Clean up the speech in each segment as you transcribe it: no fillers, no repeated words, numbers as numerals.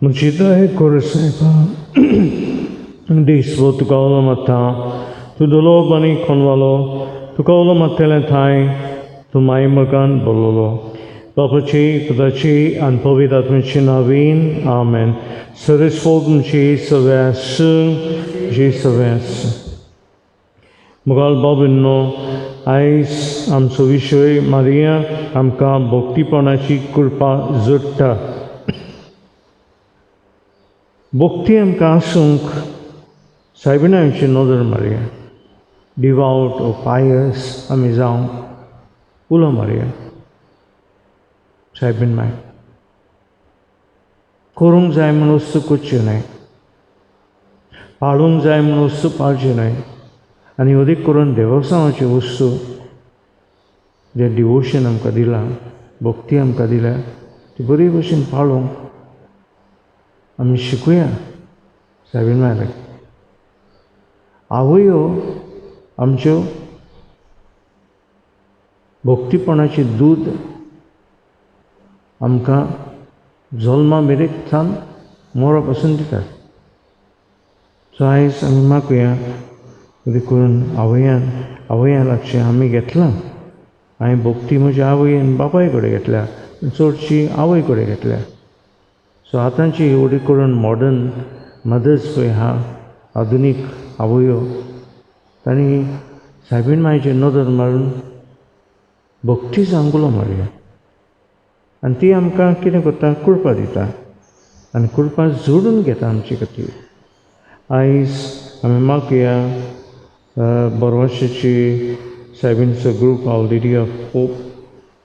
Mucitae corsepa dispo tu caulo matta, tu dolo bani convalo, tu caulo matele thai, tu mai magan bololo. Bapachi, Kudachi, and Povidatmichi Naveen, Amen. Service Folgenchi, Service, Service. Mughal Babinno, Ais, Am Suvishoy, Maria, Amka, Bhakti Panachi, Kurpa, Zutta. Bhakti Amka Sunk, Saibina Amchi Nodar Maria, devout or pious, Amizam, Ula Maria. Saibin Mai. Korung Zai Manusu Kuchune, Palung Zai Manusu Paljune, and Yodik Kurun Devasamachi Usu, their devotion am Kadila, Bhakti am Kadila, Tiburi Vashin Palung, Am Shikuya, Saibin Mai. Avuyo, Amcho, Bhakti Panachi Dud, Amka Zolma Merik Than, more of a syndicate. So I am Makuya, the Kurun Avayan Lakshi Ami Getla. I am Bhakti Mujavi and Babai Goregetla, and so she Avai Goregetla. So Atanchi Udikurun modern mothers Peha, Adunik Avuyo, Tani Sabin Maij another Marun, Bhakti Sangula Maria. And ती आमकां कितें करता कृपा दिता आनी कृपा जोडून घेता आमची खातीर आयज आमी मागया बोरवाशेची सायबीनचो group of lady of hope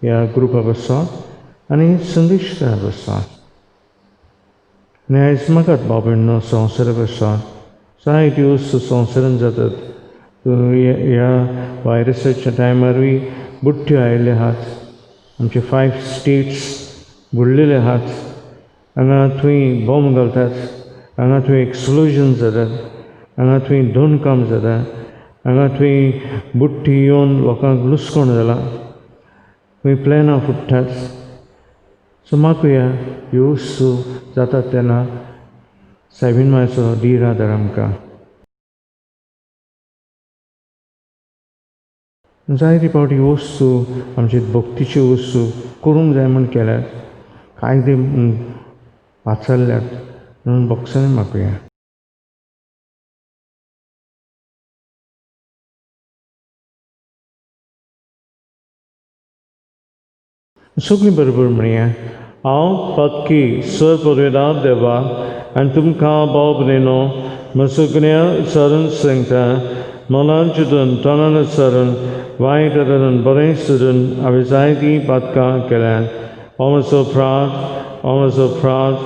ह्या ग्रुपा बसोन आनी संदेश बसोन आनी आयज मागात बाबींनो संवसारा बसोन जायत्यो वस्तू संवसारान जातात ह्या वायरसाच्या टायमारूय बुड्ड्यो आयिल्ले आहात आमचे 5 states बुडलेले आहात हांगा थंय बॉम्ब घालतात हांगा थंय एक्सप्लोजन जातात हांगा थंय दोनकाम जाता हांगा थंय बुड्डी येवन लोकांक लुसकोण जाला थंय प्लॅनां फुट्टात सो मागुया ह्यो वस्तू जातात तेन्ना सायबीन मायचो धीर आदार आमकां जायते फावटी वस्तू आमचे भक्तीच्यो वस्तू करूंक जाय म्हूण केल्यात कायदे पाचारल्यात म्हणून बॉक्सांनी मागुया सगळीं बरोबर म्हणया हांव पक्की सर पदवेदार देवा आनी तुमकां भाव भयणो सगळ्या सरण सांगता मनान चिंतून तोंडान सरून वायट आदारान बरें सरून हांवें जायतीं पातकां केल्यात हो म्हजो प्रार्थ हो म्हजो प्रार्थ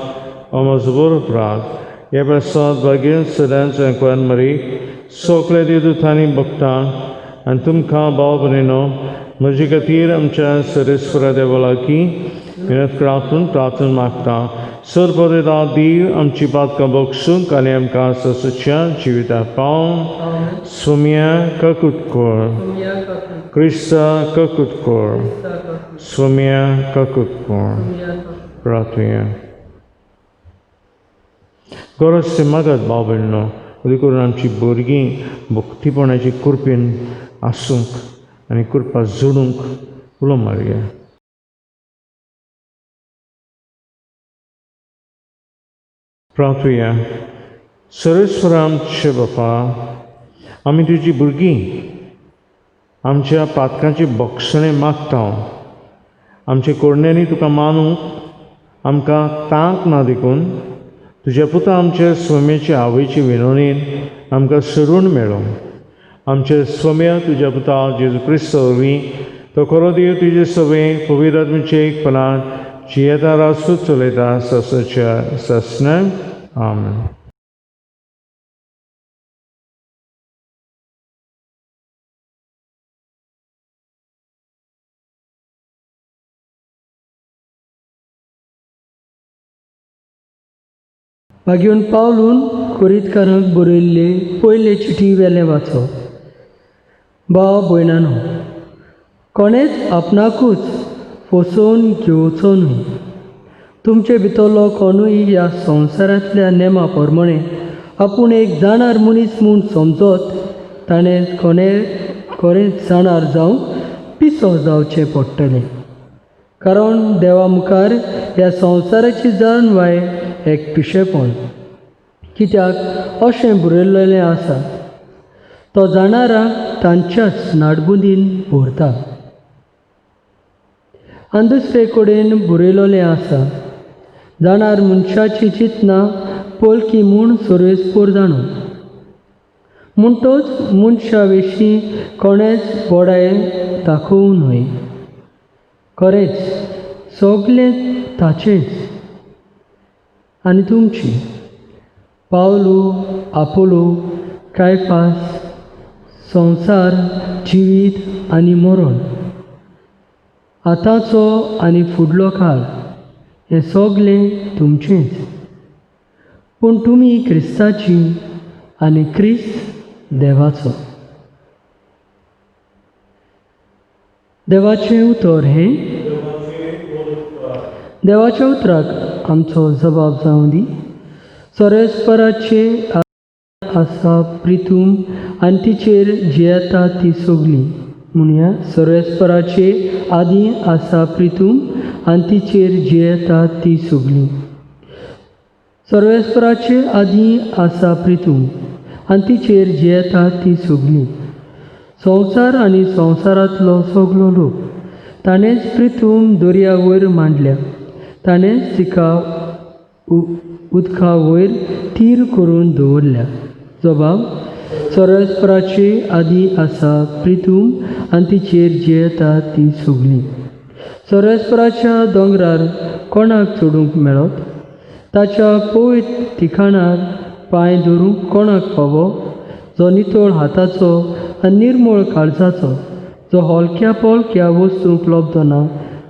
हो म्हजो बरो प्रार्थ हे प्रसाद भाग्य सदांच कोण मरी सगळे देवदूतांनी भक्तां आनी तुमकां भाव भयणो म्हजे खातीर आमच्या सरेस्वरा देवालाकी विनत प्रार्थून मागता सर पदवेदार देव आमची पातकां बक्षूंक आनी आमकां ससच्या जिविता पावून सोम्या ककुटकोर क्रिस्ता ककुटकोर सोम्या ककुटकोर प्रार्थुया गरज ते मागात भाव भयणो अदी करून आमची भुरगीं भक्तीपणाची कृपेन आसूंक आनी कृपा जोडूंक उलो मारया प्रार्थुया सरेस्वरा आमचे बापा आमी तुजी भुरगीं आमच्या पातकांची बक्षणे मागता आमचे कोडण्यांनी तुका मानूंक आमकां तांक ना देखून तुज्या पुता आमच्या स्वाम्याची आवयची विनवणेन आमकां सरून मेळोंक आमचे स्वाम्या तुज्या पुता जेजू क्रिस्त वरवीं तो खरो देव तुजे सवे पवित्र आत्मेचे एकपणान जियेता रासूच चलयता ससच्या सस्नान आमेन मागीर पावलून कोरीतकारांक बरयल्ले पयले चिठी वेले वाचो भाव भयणानो कोणेच आपणाकूच फसोवन घेवचो न्हय तुमचे भितरलो कोणूय ह्या संवसारांतल्या नेमा प्रमाणे आपूण एक जाणार मनीस म्हूण समजत ताणें खरेंच जाणार जावं पिसो जावचें पडटलें. कारण देवा मुखार ह्या संवसाराची जळणवाय एक पिशेपण. कित्याक अशें बरयल्लें आसा, तो जाणाराक तांच्याच नाडबुदीन व्हरता. आनी दुसरे कडेन बरयलोलें आसा, जाणार मनशाची चिंतना पोलकी म्हूण सर्वेस्पर जाणो. म्हणटच मनशा विशीं कोणेच बोडाय दाखोवं न्हय. खरेंच सगलें ताचेंच. आनी तुमची पावलो, आपोलो, कायफास, संवसार, जिवीत आनी मरण, आतांचो आनी फुडलो काळ हें सगलें तुमचेंच. पूण तुमी क्रिस्ताची आनी क्रिस्त देवाचो. देवाचें उतर हें. देवाच्या उतराक आमचो जबाब जावं दी. सर्वेस्पराचे आसा प्रितूम आनी तिचेर जी येता ती सगलीं. म्हणया सर्वेस्पराचे आदीं आसा प्रितूम आनी तिचेर जी येता ती सगलीं. सर्वेस्पराचे आदीं आसा प्रितूम आनी तिचेर जी येता ती सगलीं. संवसार आनी संवसारांतलो सगलो लोक ताणेंच प्रितूम दर्या वयर मांडल्या. ताणेंच तिका उदका वयर थीर करून दवरल्या. जबाब: सर्वेस्पराचे आदीं आसा प्रितूम आनी तिचेर जी येता ती सगलीं. सर्वेस्पराच्या दोंगरार कोणाक चडूंक मेळत? ताच्या पवित्र ठिकाणार पांय दवरूंक कोणाक फावो? जो नितळ हाताचो आनी निर्मळ काळजाचो, जो हलक्या पोलक्या वस्तूंक लोबतो ना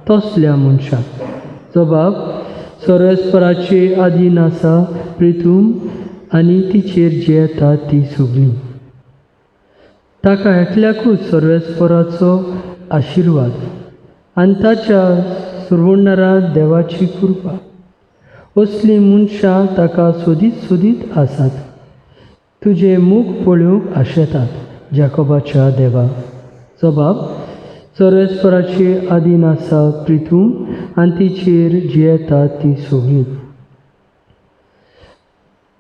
तसल्या मनशाक. जबाब: सर्वेस्पराचे आदीं आसा प्रितूम आनी तिचेर जी येता ती सगलीं. ताका एकल्याकूच सर्वेस्पराचो आशिर्वाद आनी ताच्या सुरवणारा देवाची कृपा. असलीं मनशां ताका सोदीत सोदीत आसात. तुजें मूख पळोवंक आशेतात, जाकोबाच्या देवा. जबाब: सर्वेस्पराचे आदीं आसा प्रितूम आनी तिचेर जी येता ती सगलीं.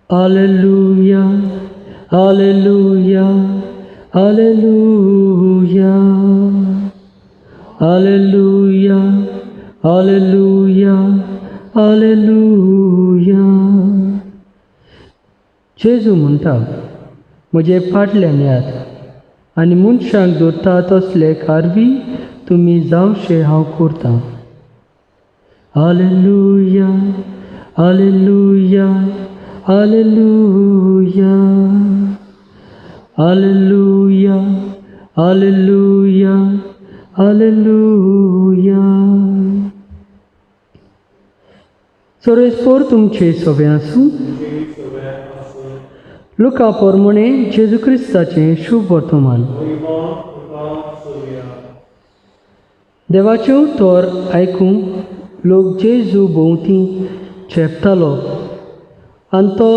हालेलुया, हालेलुया, हालेलुया, हालेलुया, हालेलुया, हालेलुया. जेजू म्हणटा, म्हजे फाटल्यान येयात आनी मनशांक दोरता तसले कारवी तुमी जावशे हांव करतां. हालेलुया, हालेलुया, हालेलुया, हालेलुया, हालेलुया, हालेलुया. सर्वेस्पर तुमचे सोबे आसूं. लुका प्रमाणे जेजू क्रिस्ताचें शुभ वर्तमान. देवाचें उतर आयकूंक लोक जेजू भोंवती चेपतालो आनी तो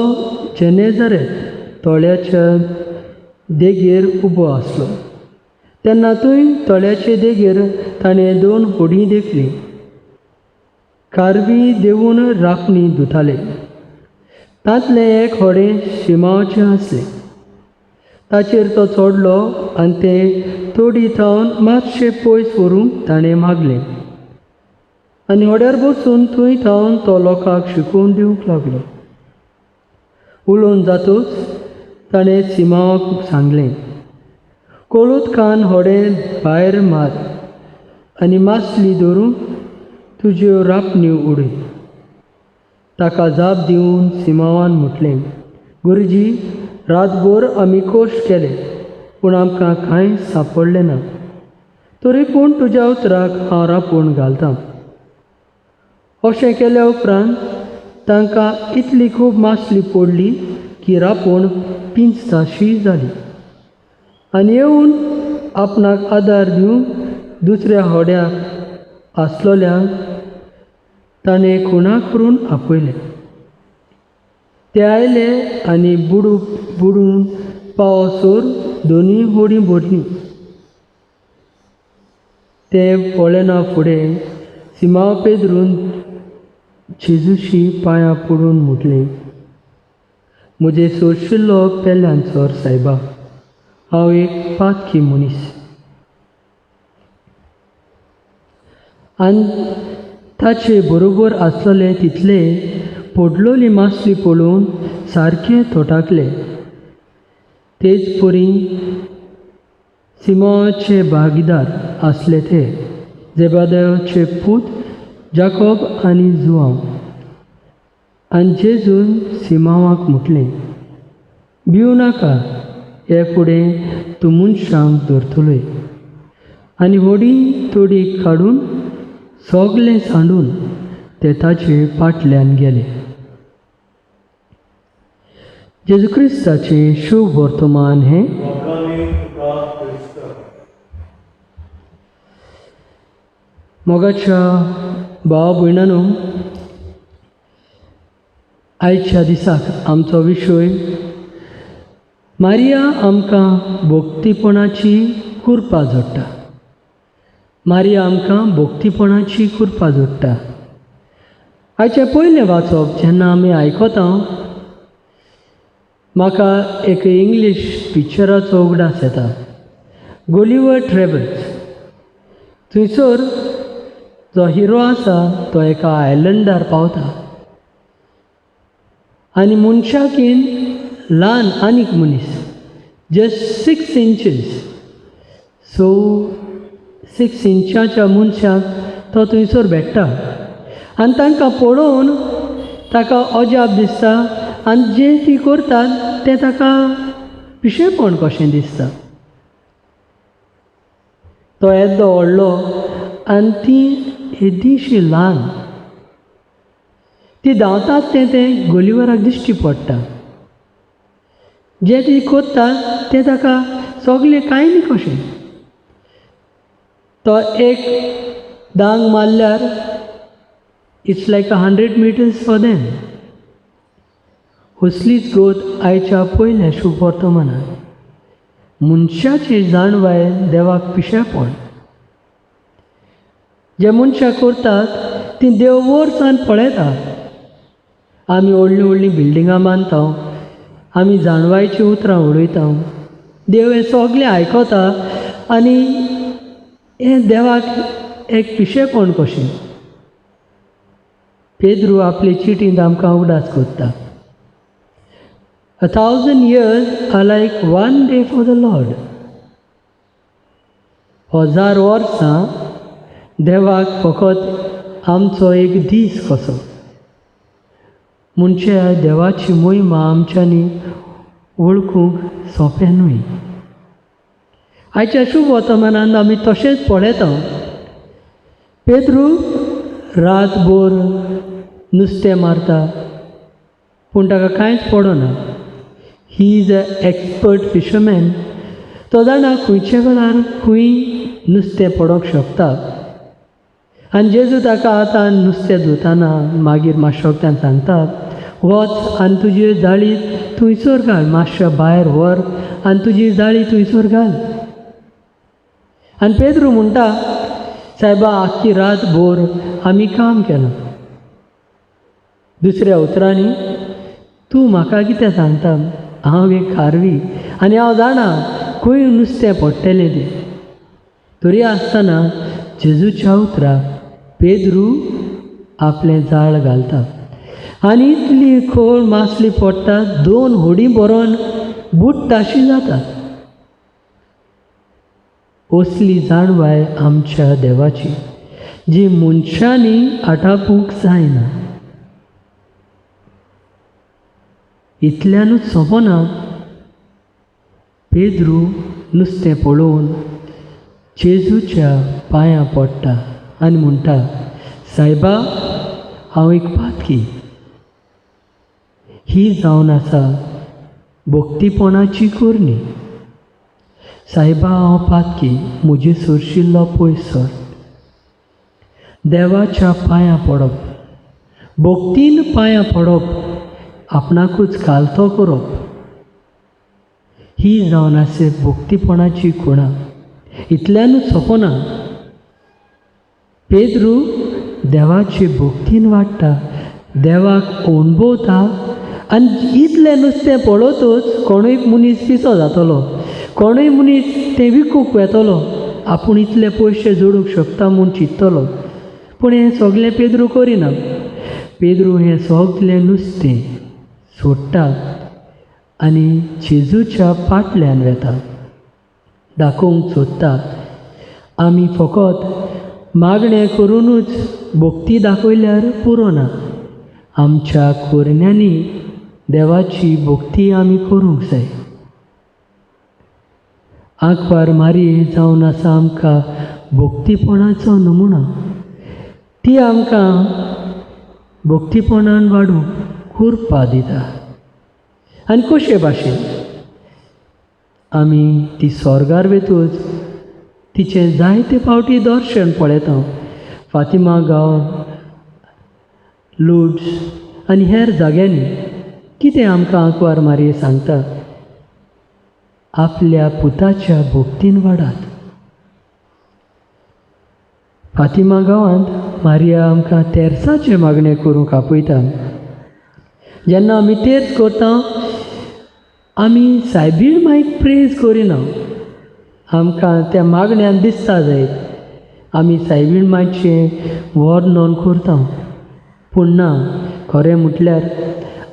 जेनेझारेत तळ्याच्या देगेर उबो आसलो. तेन्ना थंय तळ्याचे देगेर ताणें 2 होडीं देखलीं. कारवी देवून राखणी धुताले. तांतलें एक होडें शिमावाचें आसलें. ताचेर तो चडलो आनी तें तोडी थावन मातशें पयस व्हरूंक ताणें मागलें. आनी होड्यार बसून थंय थावन तो लोकांक शिकोवन दिवंक लागलो. उलोवन जातूच ताणें शिमावाक सांगलें, कोलुदकान होडें भायर मार आनी मासली धरून तुज्यो रापण्यो उडय. ताका जाप दिवन शिमावान म्हटलें, गुरुजी, रातभर आमी कश्ट केले पूण आमकां कांय सांपडलें ना. तरी पूण तुज्या उतराक हांव रापण घालतां. अशें केल्या उपरांत तांकां इतली खूब मासली पडली की रापण पिंजताशी जाली. आनी येवन आपणाक आदार दिवंक दुसऱ्या होड्याक आसलोल्यांक ताणें खुणा करून आपयले. ते आयले आनी बुडून पावसोर दोनी होडी भरलीं. ते पळयना फुडें सिमांव पेद्रून जेजूशी पांयां पडून म्हटलें, म्हजे सोरशिल्लो पेल्ल्यांचोर सायबा, हांव एक पातकी मनीस. आनी ताचे बरोबर आसलेले तितले पडलोली मासली पळोवन सारके तोटाकले. तेच परी सिमोनाचे भागीदार आसले ते जेबेदायाचे पूत जाकोब आनी जुआंव. आनी जेजून सिमोनाक म्हटलें, भिवू नाका, हे फुडें तूं मनशांक धरतलोय. आनी व्हडी तोडी काडून सगळें सांडून ते ताचे फाटल्यान गेले. जेजू क्रिस्ताचें शुभ वर्तमान हें मोगाच्या भाव भयणांनो, आयच्या दिसाक आमचो विशय मारिया आमकां भोक्तीपणाची कुरपा जोडटा. मारिया आमकां भोक्तीपणाची कुरपा जोडटा. आयचें पयलें वाचप जेन्ना आमी आयकता, म्हाका एक इंग्लीश पिक्चराचो उगडास येता, गुलिवर ट्रॅवल्स. थंयसर जो हिरो आसा तो एका आयलंडार पावता आनी मनशाकीन ल्हान आनीक मनीस, जस्ट 6 inches, सो 6 इंचाच्या मनशाक तो थंयसर भेट्टा. आनी तांकां पळोवन ताका अजाप दिसता आनी जें ती करतात तें ताका पिशेपण कशें दिसता. तो येदो व्हडलो आनी ती येदीशी ल्हान. ती धांवतात तें गुलिवराक दिश्टी पडटा. जें ती करता तें ताका सगळें कांय न्ही कशें. तो एक डांग मारल्यार it's like 100 meters for them. असलीच गोत आयच्या पयल्या शुभ वर्तमानांत मनशाची जाणवाय देवाक पिशेपण. जे मनशां करतात ती देव वयर सावन पळयता. आमी व्हडलीं व्हडलीं बिल्डिंगां बांदता, आमी जाणवायची उतरां उडयता, देव हें सगळें आयकता आनी हें देवाक एक पिशेपण कशें. पेद्रू आपले चिटींत आमकां उगडास करता, 1,000 years are like one day for the Lord. 1000 वर्सां देवाक फकत आमचो एक दीस कसो. म्हणजे देवाची मोहिमा आमच्यांनी वळखूंक सोंपें न्हय. आयच्या शुभ वर्तमानांत आमी तशेंच पळयता, पेद्रू रातभर नुस्तें मारता पूण ताका कांयच पडना. He is a expert fisherman. तो जाणा खंयचे वेळार खंय नुस्तें पडोंक शकता. आनी जेजू ताका आतां नुस्तें धुताना मागीर माश्शोकत्यान सांगता, वच आनी तुजी जाळी थंयसर घाल, मातशें भायर व्हर आनी तुजी जाळी थंयसर घाल. आनी पेद्रू म्हणटा, सायबा आख्खी रातभर आमी काम केलां. दुसऱ्या उतरांनी, तूं म्हाका कितें सांगता, हांव एक खारवी आनी हांव जाणा खंय नुस्तें पडटलें तें. तरी आसतना जेजूच्या उतराक पेद्रू आपलें जाळ घालता आनी इतली खोल मासली पडटा 2 होडी भरोन बुडटाशी जाता. असली जाणवाय आमच्या देवाची जी मनशांनी आटापूंक जायना. इतल्यानूच सोंपना, पेद्रू नुस्तें पळोवन जेजूच्या पांयां पडटा आनी म्हणटा, सायबा हांव एक पातकी. ही जावन आसा भोक्तीपणाची करणी. सायबा हांव पातकी, म्हजे सोरशिल्लो पयस सर. देवाच्या पांयां पडप भोगतीन पांयां पडप, आपणाकूच कालतो करप, ही जावन आसे भोगतीपणाची खुणां. इतल्यानूच सोंपना. पेद्रू देवाची भोगतीन वाडटा, देवाक अणभवता, आनी इतलें नुस्तें पळोवनूच कोणूय मनीस पिसो जातलो, कोणूय मनीस तें विकूंक येतलो, आपूण इतले पयशे जोडूंक शकता म्हूण चिंततलो. पूण हें सगळें पेद्रू करिना. पेद्रू हें सगळें नुस्तें सोडटा आनी जेजूच्या फाटल्यान वेता. दाखोवंक सोदता आमी फकत मागणें करुनूच भोगती दाखयल्यार पुरो ना. आमच्या कोरण्यांनी देवाची भोगती आमी करूंक जाय. आंकवार मारये जावन आसा आमकां भोगतीपणाचो नमुना. ती आमकां भोगतीपणान वाडूंक कुरपा दिता. आनी कशे भाशेन आमी ती स्वर्गार वेतूच तिचें जायते फावटी दर्शन पळयता. फातिमा गांव, लुड्स आनी हेर जाग्यांनी कितें आमकां आंकवार मारये सांगता? आपल्या पुताच्या भोगतीन वाडात. फातिमा गांवांत मारिया आमकां तेर्साचे मागणें करूंक आपयता. जेन्ना आमी तेर्स करता, आमी सायबीण मायक प्रेज करिना. आमकां त्या मागण्यान दिसता जायत आमी सायबीण मायचें वर्णन करता. पूण ना, खरें म्हटल्यार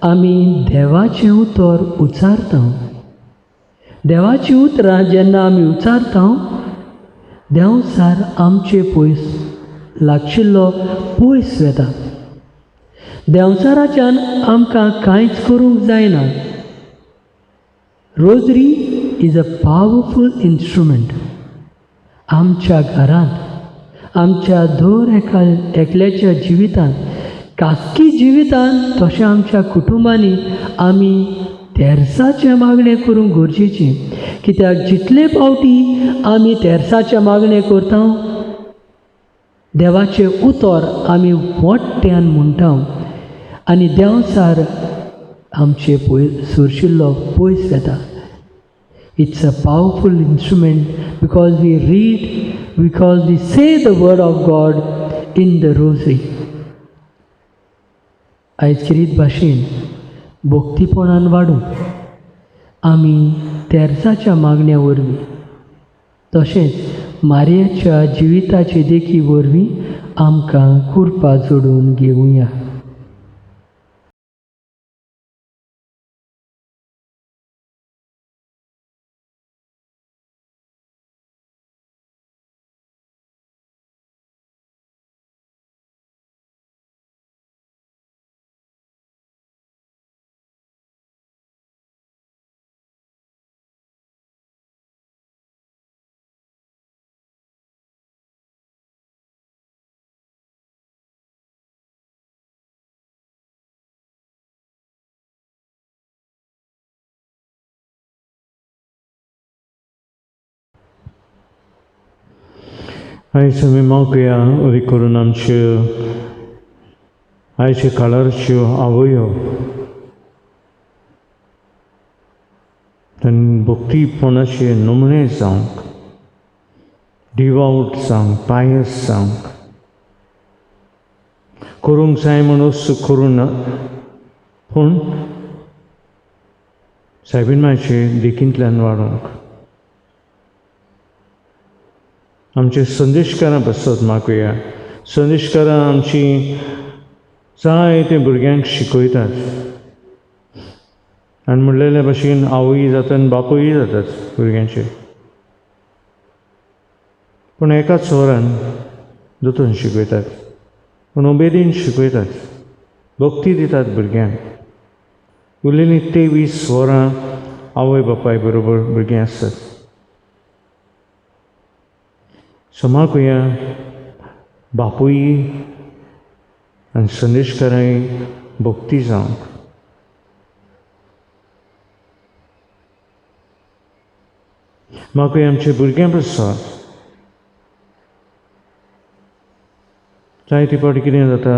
आमी देवाचें उतर उच्चारता. देवाचीं उतरां जेन्ना आमी उच्चारता, देंवचार आमचे पयस लागशिल्लो पयस वेता. देंवचाराच्यान आमकां कांयच करूंक जायना. Rosary is a powerful instrument. आमच्या घरांत, आमच्या दर एकल्याच्या जिवितांत, खासगी जिवितांत तशें आमच्या कुटुंबांनी आमी तेर्साचें मागणें करूंक गरजेचें. कित्याक जितले फावटी आमी तेर्साचें मागणें करता, देवाचें उतर आमी मोठ्ठ्यान म्हणटा आनी देंवचार आमचे सुरशिल्लो पयस येता. It's a powerful instrument because we read, because we say the word of God in the rosary. आयज किरीत भाशेन भोगतीपणान वाडूंक आमी तेर्साच्या मागण्या वरवीं, तशेंच मारयेच्या जिविताचे देखी वरवीं आमकां कुरपा जोडून घेवया. आयज आमी मागुया ओरी करून आमच्यो आयचे काळारच्यो आवयो तांणी भोगतीपणाचे नमुने जावंक, डिवाउट जावंक, पायस जावंक, करूंक जाय म्हणूच करूं ना, पूण सायबीण मायचे देखींतल्यान वाडोवंक. आमचे संदेशकारां बसत मागुया. संदेशकारां आमची जायते भुरग्यांक शिकयतात आनी म्हणलेल्या भाशेन आवय जाता आनी बापूय जातात भुरग्यांचे. पूण एकाच स्वरान दोतोन शिकयतात, पूण उमेदीन शिकयतात, भक्ती दितात भुरग्यांक. उरलेलीं 23 वरां आवय बापाय बरोबर भुरगीं आसतात. सो मागुया बापूय आनी संदेशकारांय भक्ती जावंक. मागुया आमचे भुरग्यां बसत. जायते फावटी कितें जाता,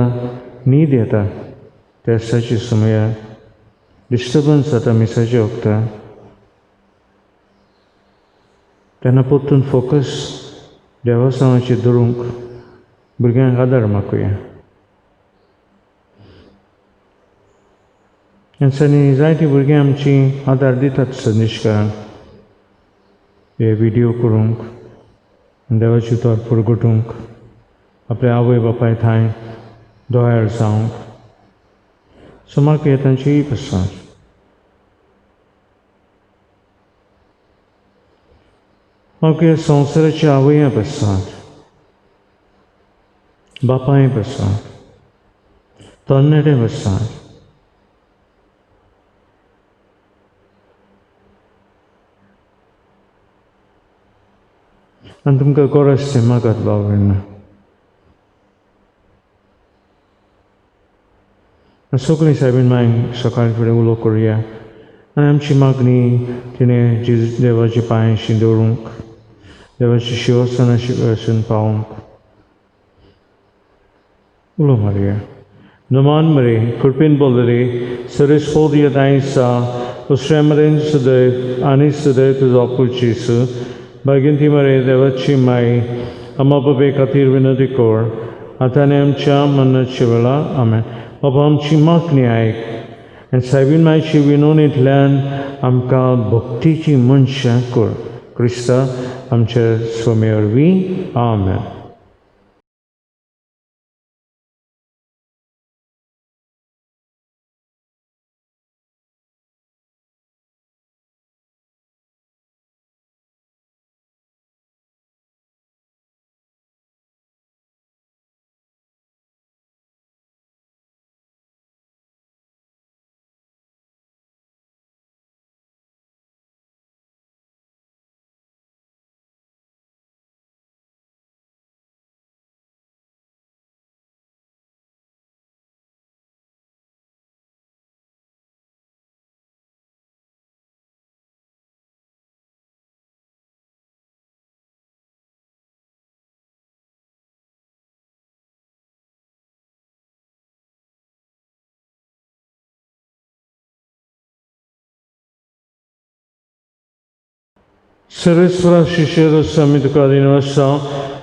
न्हीद येता टेस्टाची समयार डिस्टर्बन्स जाता मिसाचे वखदां तेन्ना परतून फोकस देवा सांगाचेर दवरूंक भुरग्यांक आदार मागुया. ह्या जायतीं भुरगीं आमची आदार दितात संदेशकारांक हे व्हिडियो करूंक देवाची तोर परगटूंक आपल्या आवय बापाय थंय दोळ्यार जावंक. सो म्हाका हे तांची पसार. म्हाका हे संवसाराची आवय पसार बापाय पसार तरणाटे पसार आनी तुमकां गरज तें मागात बावडना. सगळीं सायबीन मांयक सकाळी फुडें उलो करुया आनी आमची मागणी तिणें देवाची पांयशी दवरूंक देवाची शिवसानाची वचून पावोवंक उलो मारया. Naman Maria, Kurpin Bolari, Saris Fodia Daisa, Ustramarin Sudev, Anis Sudev to Zopuchisu, Baginti Maria Devachi Mai, Amababe Katir Vinadikor, Atanem Cham Manachivala, Amen. Abam Chimakni Aik, and Sabin Mai Chivinonit Land, Amka Bhaktichi Munshakur, Krista, Amcha Swamirvi, Amen. Saraswara Shishira Samit Kadinvasa,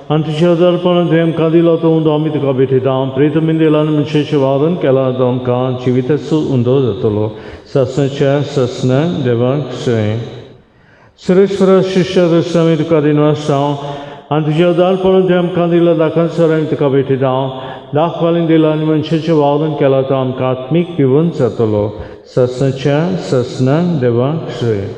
Antichadalpana Dem Kadilato Undamit Kabitidam, Pritamindilan Mcheshavadan, Kaladam Kan, Chivitasu Undozatolo, Sasnacha, Sasna, Devak Say. Saraswara Shishira Samit Kadinvasa, Antichadalpana Dem Kadila Dakan Saram Kabitidam, Dakwalindilan Mcheshavadan, Kaladam Katmik Pivun Satolo, Sasnacha, Sasna, Devak Say.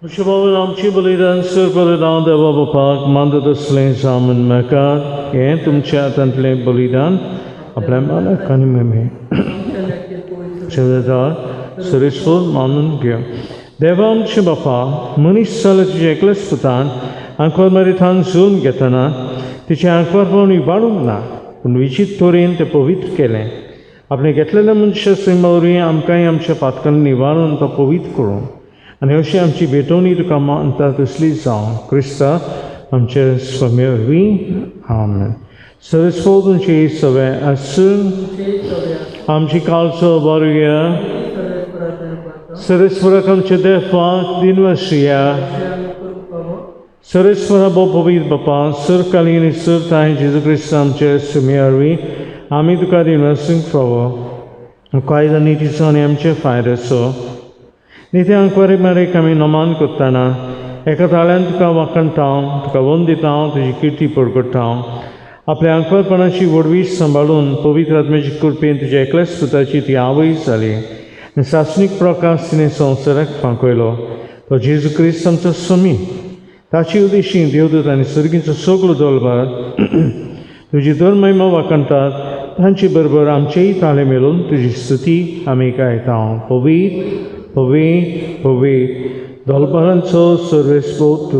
Shabbat amchi balidan sir balidan deva bapak manda dasle zaman meka ye tum chatantle balidan apne mana kanime me chadar surisful manun gya deva amchi bapa manish salat jekles putan ankor maritan zulm getana tiche ankor poni badum na un vichit torin te povitr kele apne getlela muncha simori amkai amcha patkan nivaron ta povit koro. आणि अशी आमची भेटवणी तुका मानता तसली जावं Crysta आमचे स्वामीवरवी आमेन. सरस्वतीचे सवे आसून आमची कालचो बरया सरस्वराक आमचे देवाक दिनवसिया सरस्वरा पवित्र बापा सरकालीन सर ताई जेजू क्रिस्त आमचे स्वामीवरवी आमी तुका दिनवसिंग फावो कायदा नितीचो आनी आमचे फायद्याचो नित्य अंकवारी मारे कमी नमान करताना एका ताळ्यान तुका वाखणटाव तुका वंदिताव तुजी किर्ती परगटाव आपल्या अंकवारपणाची वडवीस सांबाळून पवित्र आत्म्याची कृपेन तुज्या एकल्याच पुताची ती आवय जाली आनी सासणीक प्रकाश तिणें संवसाराक पांकयलो तो जेजू क्रिस्त आमचो स्वामी ताची उद्देशी देवदूत आनी सर्गीचो सगळो दळबार तुजी दर महिमा वाखणटात तांचे बरोबर आमचेय ताळे मेळून तुजी स्तुती आमी गायताव पवित्र पवित्र पवित्र दलबारांचो सर्वेस्पोत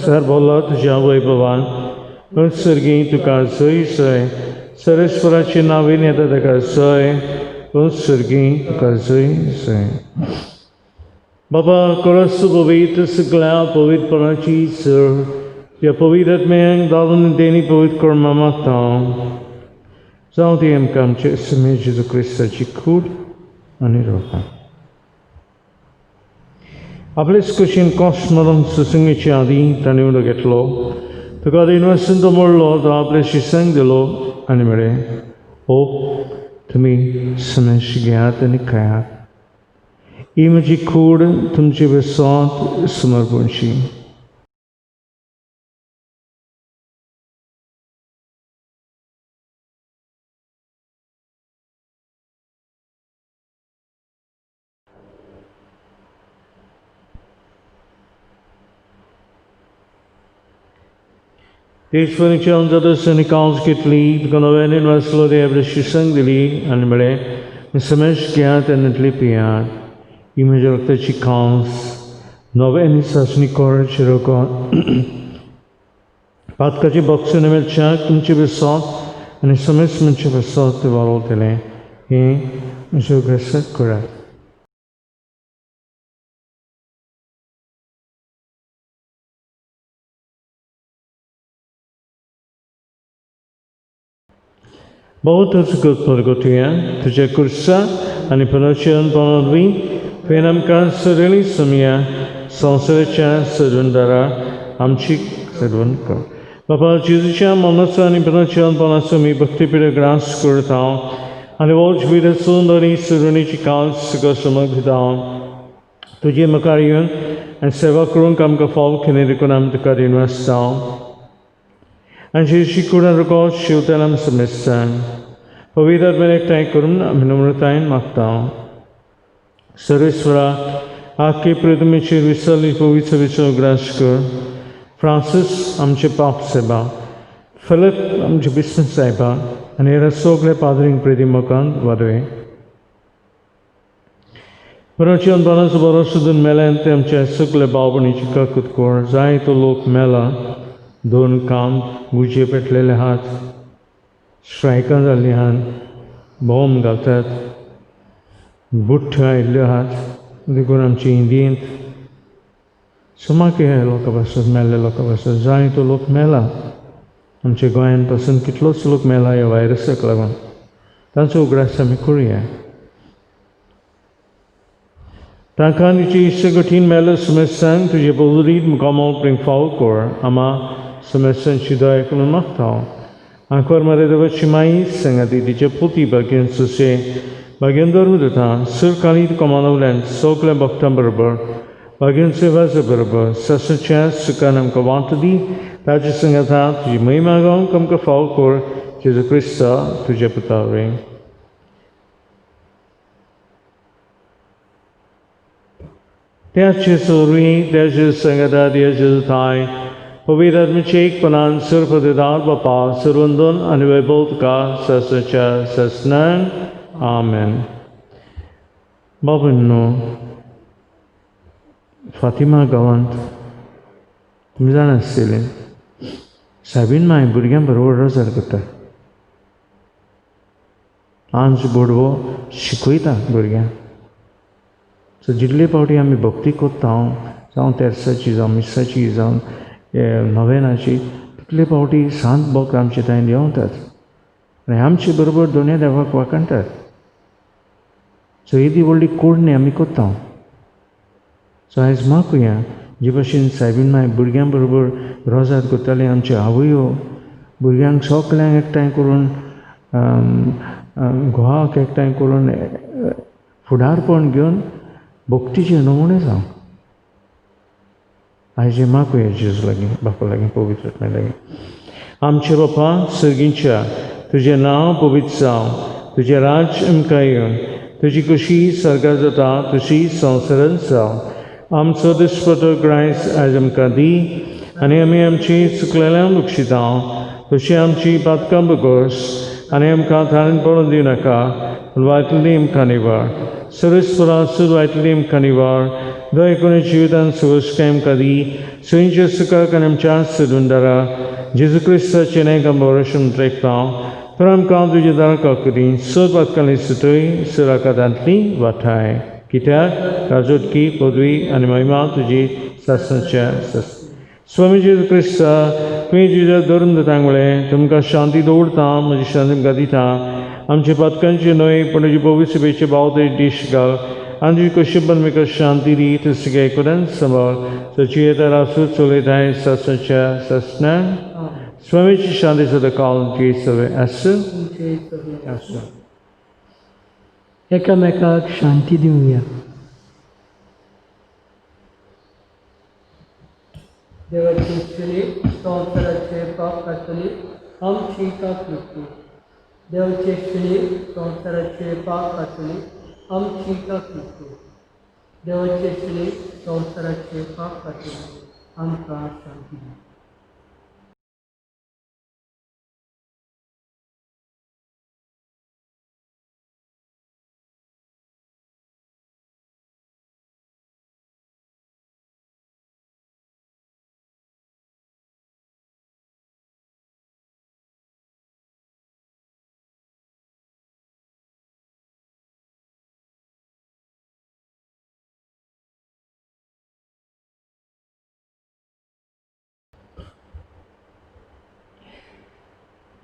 सर बोला तुज्या वैभवान उत्सर्गी तुका सय सय सरस्वराची नावीन येता ताका सय उत्सर्गी तुका सय सय बाबा कोरस पवित्र सगळ्या पवित्रपणाची सर या पवित्र आत्म्यांक दालन देणी पवित्र कर्मा मागता जावं ती आमकां आमचे समे जेजू क्रिस्ताची खूड आनी रोखा आपलेच कुशीन कॉस्ट मरण सुसंगेचे आदी ताणें उडो घेतलो तुका इनवसन तो मोडलो तो आपल्या शिसांक दिलो आनी म्हळें ओ तुमी समेश घेयात आनी खायात ही म्हजी खूड तुमचे विस्वात समर्पणशी ईश्वरीच्या अंतरदर्शनी कावज घेतली तुका नव्यान वाचलो ते आपल्या शिसांक दिली आनी म्हळें समेश घेयात आनी पियात ही म्हज्या रक्ताची कावज नव्यान सासणी कोर शिरोकोन पातकाची बक्षण मेळच्याक तुमचे विस्वास आनी समेश म्हणजे विस्वास ते वालोवतलें हें म्हज्या उगडासाक करात बहुत परगोतुया तुझ्या कुर्सा आनी पुनर्चन पणरवी फेन आमकां सगळीं समिया संवसाराच्या सदवंदारा आमची सदवंद कर बाबा जेजूच्या मनाचो आनी पुनर्चनपणाचो मी भक्तीपीड ग्रास करता आनी वोच विरसून दोनी सदवणीची काल सगळो समक दिता तुजे मुखार येवन आनी सेवा करूंक आमकां फाव खिने देखून आमी तुका दिनवासता आनी जेशी कुडां रुको शिवतान समेस्तान पवित्र आत्म्यान एकठांय करून आमी नम्रतायेन मागता सर्वेश्वरा आख्खे प्रथमेचेर विसरली पवित्र विचार ग्रास कर फ्रांसीस आमचे पाप साहेबा फिलिप आमचे बिस्नस साहेबा आनी हेर सगळे पाद्रींक प्रेदिमकांत वाडय बरोचें बरोच बरो सुद्दां मेल्यान ते आमच्या सगळे भाव भयणीची काकूत कोर जायतो लोक मेला दोन काम गुजे पेटलेले आहात स्ट्रायकां जाल्लीं आहात बॉम्ब घालतात बुट्ट्यो आयिल्ल्यो आहात देखून आमची इंडियेंत सुमाके हे लोकां पासून मेल्ले लोकां पासून जायतो लोक मेला आमच्या गोंयान पासून कितलोच लोक मेला ह्या व्हायरसाक लागून तांचो उगडास आमी करुया तांकां तिची इश्ट कठीण मेलो समस्यांक तुजे बलरीत मुखामोल प्रेम फाव कर आमा समस्यांची दया करून मागता आंखर मारे देवाची माई सांगाती तिचे पुती बागेन सुसे बागेन धर्म दिता सरकाळी कमानवल्यान सगल्या भक्तां बरोबर बागेन सेवाचे बरोबर ससाच्या सुखान आमकां वांट दी ताचे सांगाता तुजी महिमा गावंक आमकां फाव कर जेजू क्रिस्ता तुजे पुतावरे त्याचे सोरवी त्याचे सांगाता त्याचे थाय पवित्र आत्म्याचे एकपणान सर्वपदार बापा सर्वंदन आनी वैभव तुका ससाच्या ससनान आमेन बाबनो फातिमा गांवांत तुमी जाणा आसतले साबीन माय भुरग्यां बरोबर रोजार करता आमचो गोडवो शिकयता भुरग्यांक सो जितले फावटी आमी भक्ती करता जावं तेरसाची जावं मिसाची जावं नवेनाची तितले फावटी सांत भक्त आमचे थंय देंवतात आनी आमचे बरोबर दोनूय देवाक वाकणटात सो ही व्हडली कोडणी आमी करता सो आयज मागुया जे भाशेन सायबीन माय भुरग्यां बरोबर रोजार करताले आमचे आवयो भुरग्यांक सगल्यांक एकठांय करून घोवाक एकठांय करून फुडारपण घेवन भक्तीचे नमुणे जावं आयज मागुया जेजू लागीं बापा लागीं पवित्र आत्म्या लागीं आमचे बापा सर्गींच्या तुजें नांव पवित्र जावं तुजें राज्य आमकां येवन तुजी कशी सर्गार जाता तशी संवसारांत जावं आमचो दिसपतो क्रायस्ट आयज आमकां दी आनी आमी आमची चुकलेल्यांक बक्षिता तशी आमची पातकां बगोस आनी आमकां थारान पडून दिवं नाका Vitalim Kanivar, Surispura Vitalim Kanivar, Doikone Judan Suskam Kadi, Swinja Suka Kanam Chas Sudundara, Jesus Christ Chenegam Borasham Drekta, Param Kandu Jadar Kakudin, Surbat Kalisutui, Surakadantli, Vatai, Kita, Rajutki, Podvi, Animaima Tuji, Sasnacha, Sas. Swami ji Krishna तुम्ही जिजा धरून तांगले तुमकां शांती दवरता म्हजी शांती गती था आमचे पथकांचे न्हय पण तुजे भविष्य बेचे भावते दिश घाल आनी तुजी कशी पण म्हाका शांती दी तुजे कडेन सांबाळ सची येता रासू चलयताय ससच्या ससना स्वामीची शांती सदा काल जी सवे आसूं आसूं एकामेकाक शांती दिवया. देवाची इच्छुली संवसाराचे पाप कातली आमची का कृती. देवाची इच्छुली संवसाराचे पाप कातली आमची का कृती. देवाची इच्छुली संवसाराचे पाप कातली आमकां शांती दी.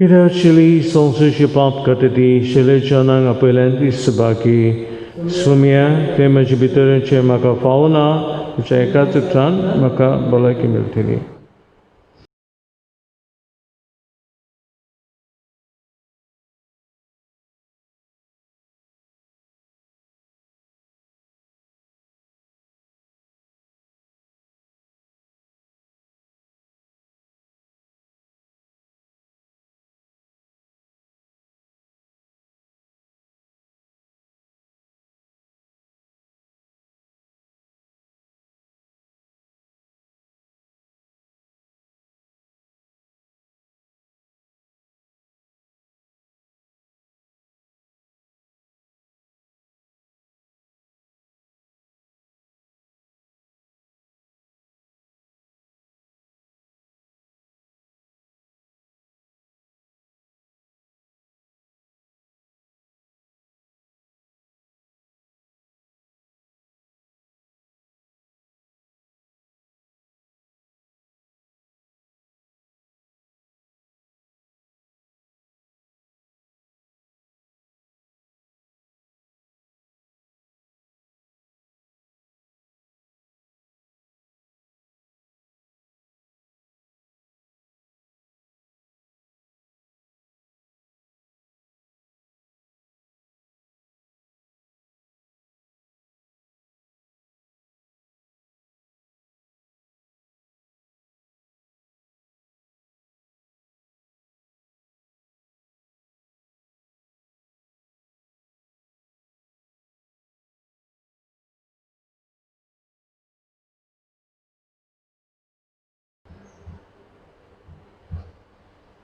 Ira Chili Sonsu Shipap Katati, Shile Chanang Apelanti Sabaki, Swamia, Tema Jibiter Chemaka Fauna, Cheka Tutran, Maka Balaki Miltini.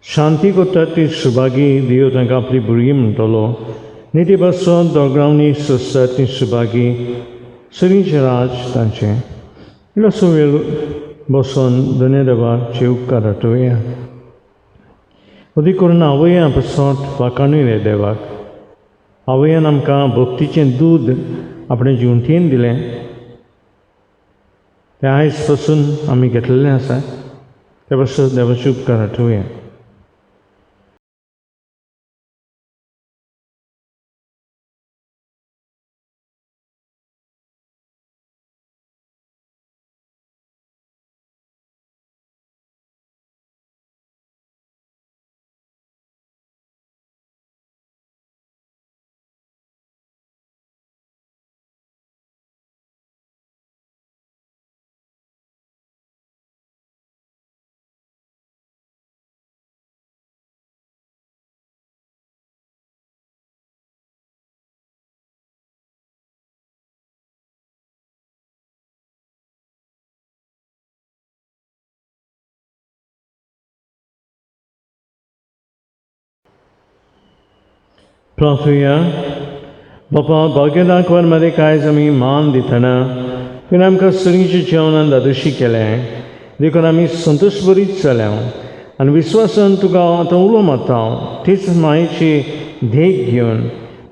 Shanti ko tati subagi dio tanga apni burim tolo. Niti baso dograwni susati subagi sering ceraj tanche. Ilo sumil boson dunia deba ceuk karatu ya. Odi korna awaya pasot wakanu le devak. Awaya namka bhakti chen दूध अपने जीवनतीन दिले. ते आयज पासून आमी घेतलेले आसा. ते पासून देवाचूक karatu ya. Prathuya बापा भाग्य दाखोवन मध्ये कांयच आमी मान दितना तुवें आमकां सगळींच्या जेवणान दादोशी केलें देखून आमी संतोश बरीच जाल्या आनी विस्वासान तुका आतां उलो मारता तीच मायेची देख घेवन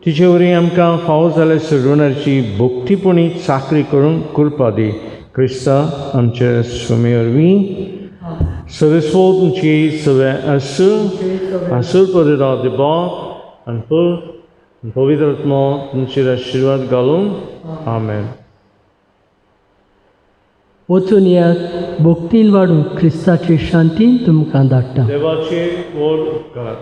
तिचे वरी आमकां फावो जाल्या सोडवणाची भोगतीपणी चाकरी करून करपा दी क्रिस्ता आमच्या स्वामी वरवीं सर्वस्व तुमची सगळे आसूर पडटा देवाक आनी पवित्र आत्मा तुमचेर आशिर्वाद घालून आमेन. वचून या भोगतीन वाडून क्रिस्ताची शांतीन तुमकां धाडटा. देवाचे वड उपकार.